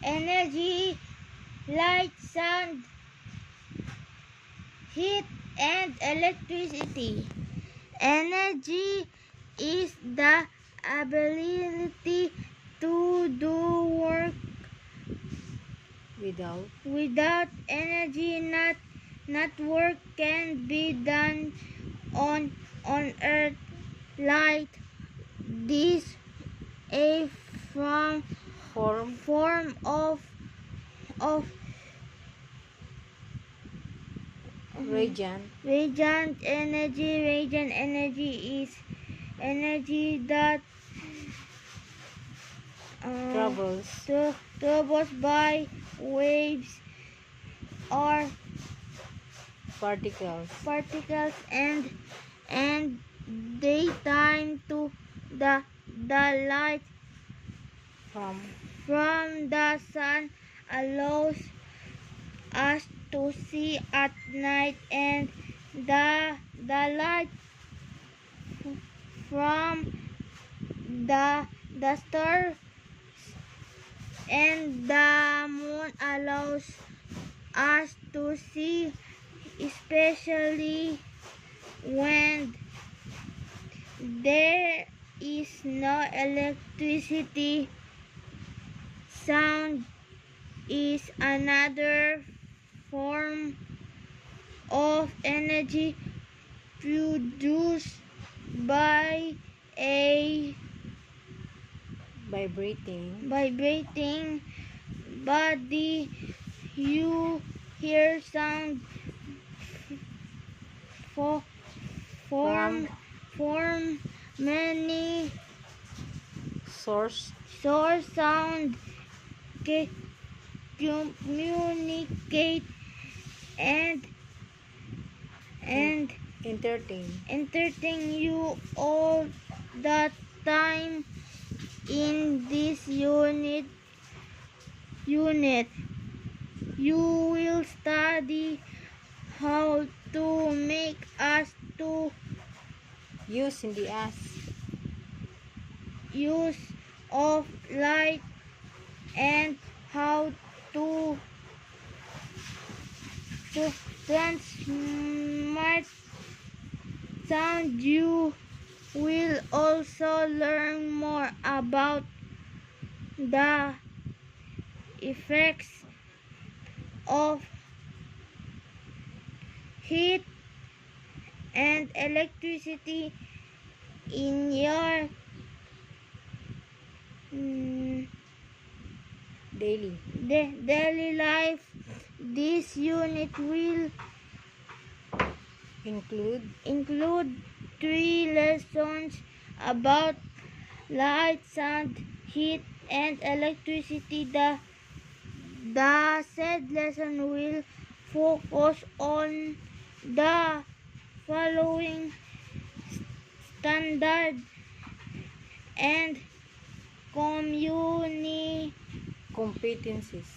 energy, light, sound, heat, and electricity. Energy is the ability to do work. Without energy, not work can be done on Earth. Light, this a form of radiant energy. Radiant energy is energy that travels by waves or particles and daytime to the light from the sun allows us to see at night, and the light from the stars and the moon allows us to see, especially when there is no electricity. Sound is another form of energy produced by a vibrating body. You hear sound form many source sound communicate and entertain you all the time. In this unit you will study how to make us to use of light and how to transmit sound. You will also learn more about the effects of heat and electricity in your daily life. This unit will include 3 lessons about light, sound, heat, and electricity. The said lesson will focus on the following standard and competencies.